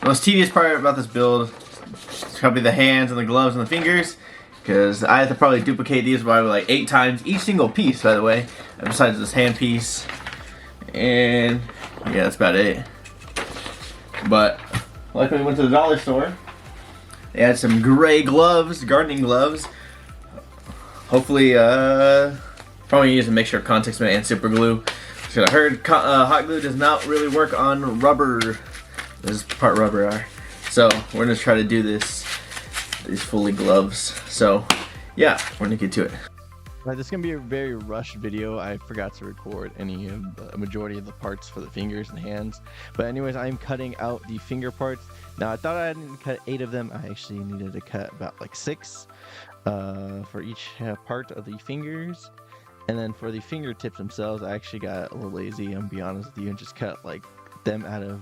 The most tedious part about this build is probably the hands and the gloves and the fingers, because I have to probably duplicate these by like 8 times each single piece, by the way, besides this hand piece. And yeah, that's about it. But luckily we went to the dollar store. They had some gray gloves, gardening gloves. Hopefully, probably use a mixture of contact cement and super glue. So I heard hot glue does not really work on rubber. This part rubber are. So we're gonna try to do these fully gloves. So yeah, we're gonna get to it. Right, this is gonna be a very rushed video. I forgot to record any of the majority of the parts for the fingers and hands. But anyways, I'm cutting out the finger parts. Now I thought I didn't cut 8 of them. I actually needed to cut about like 6 for each part of the fingers. And then for the fingertips themselves, I actually got a little lazy, I'm gonna be honest with you, and just cut like them out of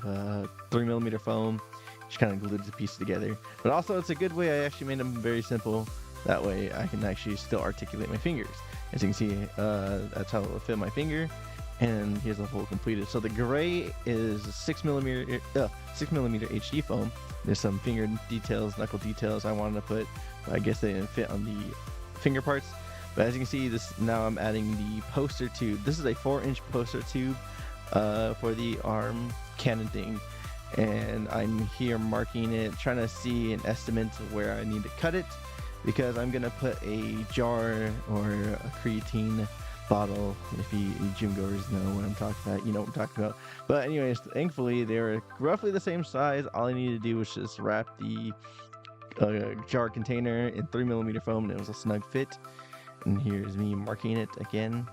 3mm foam. Just kind of glued the piece together. But also it's a good way, I actually made them very simple. That way I can actually still articulate my fingers. As you can see, that's how it will fit my finger. And here's the whole completed. So the gray is 6mm HD foam. There's some finger details, knuckle details I wanted to put, but I guess they didn't fit on the finger parts. But as you can see, this now I'm adding the poster tube. This is a 4-inch poster tube for the arm Canon thing. And I'm here marking it, trying to see an estimate of where I need to cut it, because I'm gonna put a jar or a creatine bottle. If you gym goers know what I'm talking about, you know what I'm talking about. But anyways, thankfully they were roughly the same size. All I needed to do was just wrap the jar container in 3mm foam, and it was a snug fit. And here's me marking it again.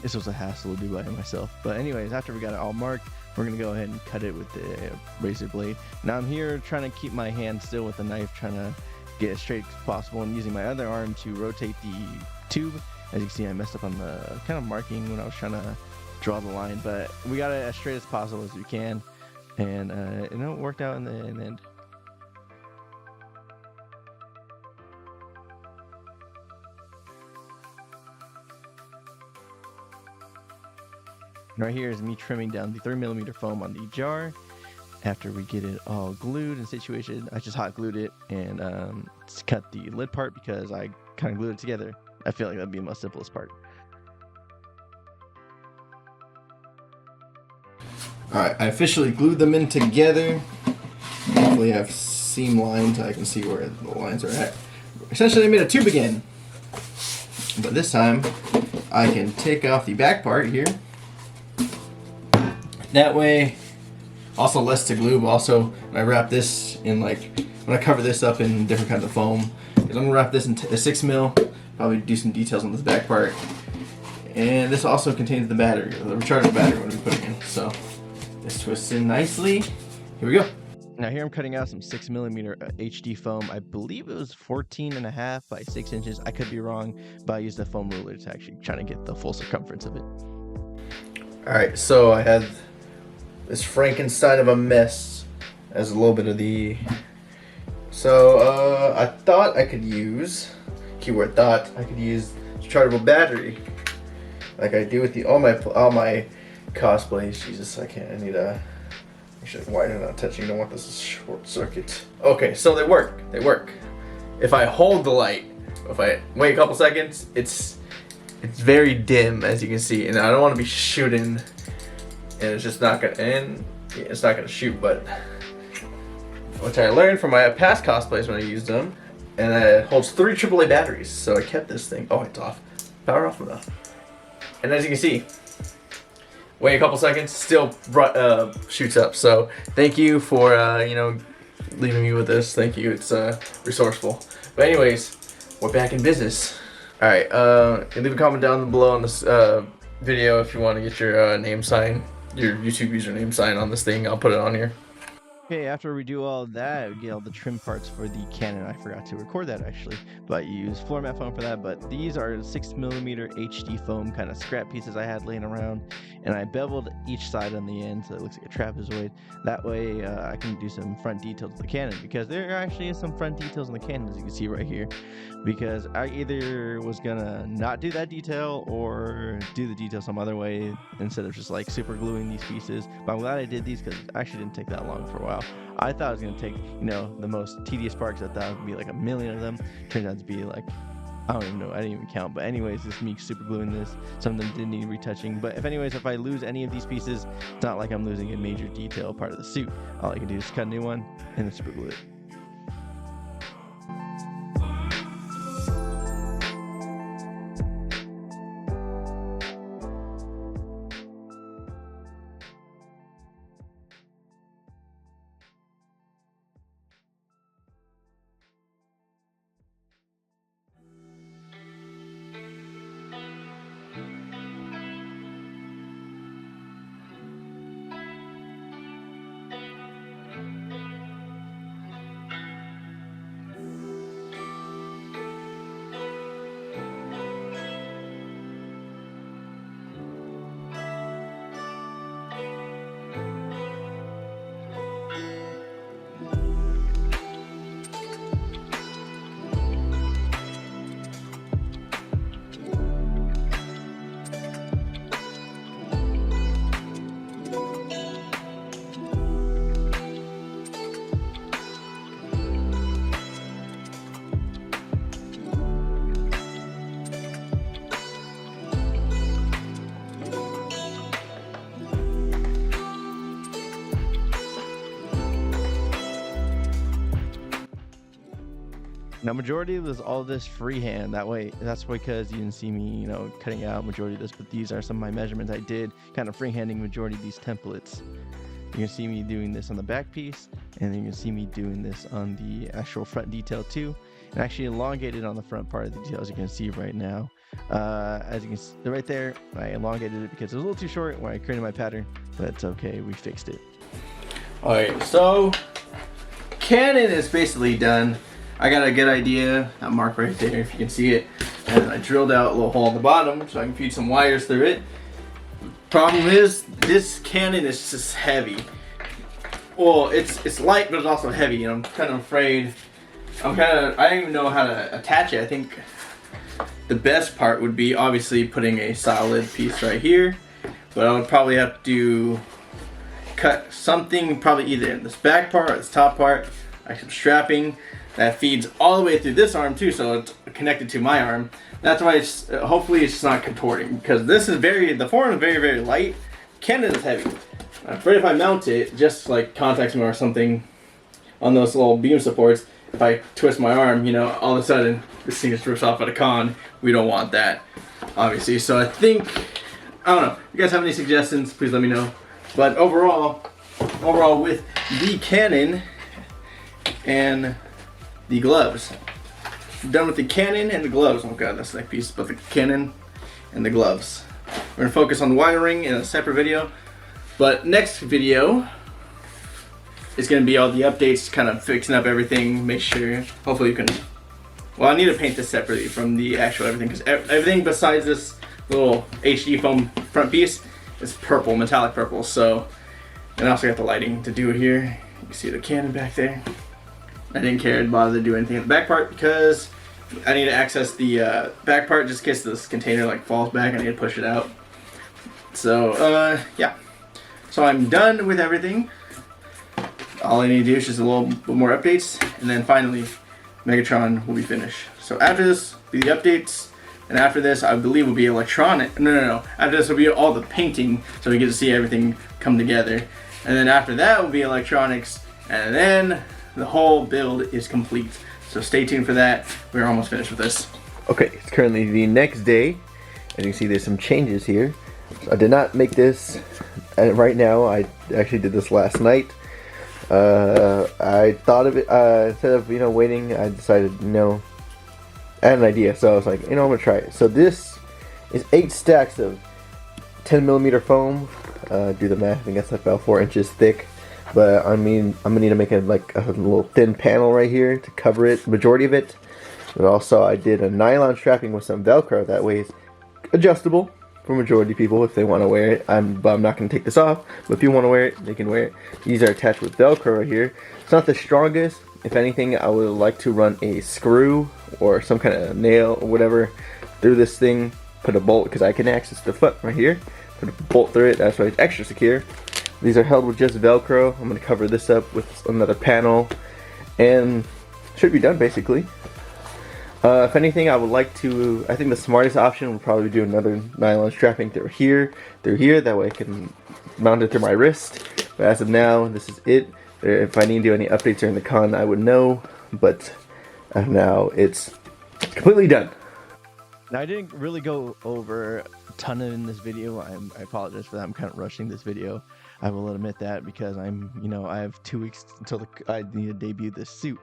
This was a hassle to do by myself. But anyways, after we got it all marked, we're gonna go ahead and cut it with the razor blade. Now I'm here trying to keep my hand still with the knife, trying to get as straight as possible, and using my other arm to rotate the tube. As you can see, I messed up on the kind of marking when I was trying to draw the line, but we got it as straight as possible as we can, and it worked out in the end. Right here is me trimming down the 3mm foam on the jar. After we get it all glued and situated, I just hot glued it and cut the lid part because I kind of glued it together. I feel like that'd be the most simplest part. Alright, I officially glued them in together. Hopefully I have seam lines, I can see where the lines are at. Essentially I made a tube again. But this time I can take off the back part here. That way, also less to glue, but also when I wrap this in, like, when I cover this up in different kinds of foam, because I'm going to wrap this in a 6mm, probably do some details on this back part. And this also contains the battery, the rechargeable battery we're going to be putting in. So, this twists in nicely. Here we go. Now here I'm cutting out some 6mm HD foam. I believe it was 14.5 by 6 inches. I could be wrong, but I used a foam ruler to actually try to get the full circumference of it. Alright, so I had this Frankenstein of a mess as a little bit of the... So, I thought I could use, keyword thought, I could use rechargeable battery like I do with the all my cosplays. Jesus, I need a... Actually, why am I not touching? I don't want this to short circuit. Okay, so they work. If I hold the light, if I wait a couple seconds, it's very dim, as you can see, and I don't want to be shooting, and it's just not gonna end. Yeah, it's not gonna shoot, but which I learned from my past cosplays when I used them, and it holds 3 AAA batteries. So I kept this thing. Oh, it's off. Power off enough. And as you can see, wait a couple seconds, still shoots up. So thank you for leaving me with this. Thank you. It's resourceful. But anyways, we're back in business. All right. Leave a comment down below on this video if you want to get your name sign, your YouTube username sign on this thing. I'll put it on here. Okay, after we do all that, we get all the trim parts for the Canon. I forgot to record that actually, but you use floor mat foam for that. But these are 6mm HD foam kind of scrap pieces I had laying around, and I beveled each side on the end so it looks like a trapezoid. That way I can do some front details of the Canon, because there actually is some front details in the Canon, as you can see right here, because I either was gonna not do that detail or do the detail some other way instead of just like super gluing these pieces. But I'm glad I did these because it actually didn't take that long for a while. I thought it was gonna take, you know, the most tedious part, because I thought it would be like a million of them. Turned out to be like, I don't even know, I didn't even count. But anyways, this me super gluing this. Some of them did need retouching. But if I lose any of these pieces, it's not like I'm losing a major detail part of the suit. All I can do is cut a new one and then super glue it. Now, majority of all this freehand. That's because you didn't see me, you know, cutting out majority of this, but these are some of my measurements I did, kind of freehanding majority of these templates. You can see me doing this on the back piece, and then you can see me doing this on the actual front detail too, and actually elongated on the front part of the detail, as you can see right now. As you can see right there, I elongated it because it was a little too short when I created my pattern, but it's okay, we fixed it. Alright, so Canon is basically done. I got a good idea, that mark right there if you can see it, and I drilled out a little hole at the bottom so I can feed some wires through it. Problem is, this Canon is just heavy. Well, it's light, but it's also heavy, and I'm kind of afraid. I don't even know how to attach it. I think the best part would be obviously putting a solid piece right here, but I would probably have to cut something, probably either in this back part or this top part, like some strapping that feeds all the way through this arm too, so it's connected to my arm. That's why it's hopefully it's not contorting, because this is the form is very, very light. Canon is heavy. I'm afraid if I mount it, just like contacts me or something on those little beam supports, if I twist my arm, you know, all of a sudden this thing just rips off at a con. We don't want that, obviously. So I think, I don't know. If you guys have any suggestions, please let me know. But overall with the Canon and the gloves, I'm done with the Canon and the gloves. Oh god, that's the next piece, but the Canon and the gloves. We're gonna focus on wiring in a separate video, but next video is gonna be all the updates, kind of fixing up everything, make sure, hopefully you can, well, I need to paint this separately from the actual everything, because everything besides this little HD foam front piece is purple, metallic purple, so, and I also got the lighting to do it here. You can see the Canon back there. I didn't care to bother to do anything at the back part because I need to access the back part just in case this container like falls back. I need to push it out. So yeah. So I'm done with everything. All I need to do is just a little bit more updates, and then finally Megatron will be finished. So after this, be the updates, and after this I believe will be electronic. No. After this will be all the painting, so we get to see everything come together. And then after that will be electronics, and then the whole build is complete. So stay tuned for that. We're almost finished with this. Okay, it's currently the next day. As you can see, there's some changes here. So I did not make this right now. I actually did this last night. I thought of it, instead of, you know, waiting, I decided, you know, I had an idea. So I was like, you know, I'm gonna try it. So this is 8 stacks of 10mm foam. Do the math, I think that's about 4 inches thick. But I mean, I'm gonna need to make it like a little thin panel right here to cover it, majority of it. But also I did a nylon strapping with some Velcro, that way it's adjustable. for majority of people if they want to wear it. But I'm not going to take this off. But if you want to wear it, they can wear it. These are attached with Velcro right here. It's not the strongest. If anything, I would like to run a screw or some kind of nail or whatever through this thing. Put a bolt, because I can access the foot right here. Put a bolt through it. That's why it's extra secure. These are held with just Velcro. I'm going to cover this up with another panel. And should be done basically. If anything, I would like to, I think the smartest option would probably do another nylon strapping through here, that way I can mount it through my wrist. But as of now, this is it. If I need to do any updates during the con, I would know, but as of now, it's completely done. Now, I didn't really go over a ton in this video. I apologize for that. I'm kind of rushing this video. I will admit that, because I have 2 weeks until I need to debut this suit.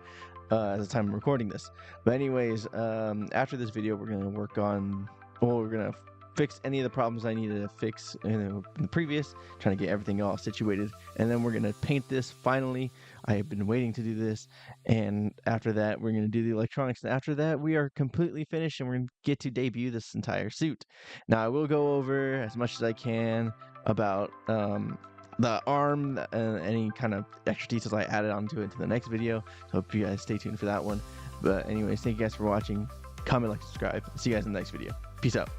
At the time I'm recording this. But anyways, after this video, we're going to work on, we're going to fix any of the problems I needed to fix in the previous, trying to get everything all situated. And then we're going to paint this finally. I have been waiting to do this. And after that, we're going to do the electronics. And after that, we are completely finished and we're going to get to debut this entire suit. Now, I will go over as much as I can about the arm and any kind of extra details I added onto it to the next video. So hope you guys stay tuned for that one. But anyways, thank you guys for watching. Comment, like, subscribe. See you guys in the next video. Peace out.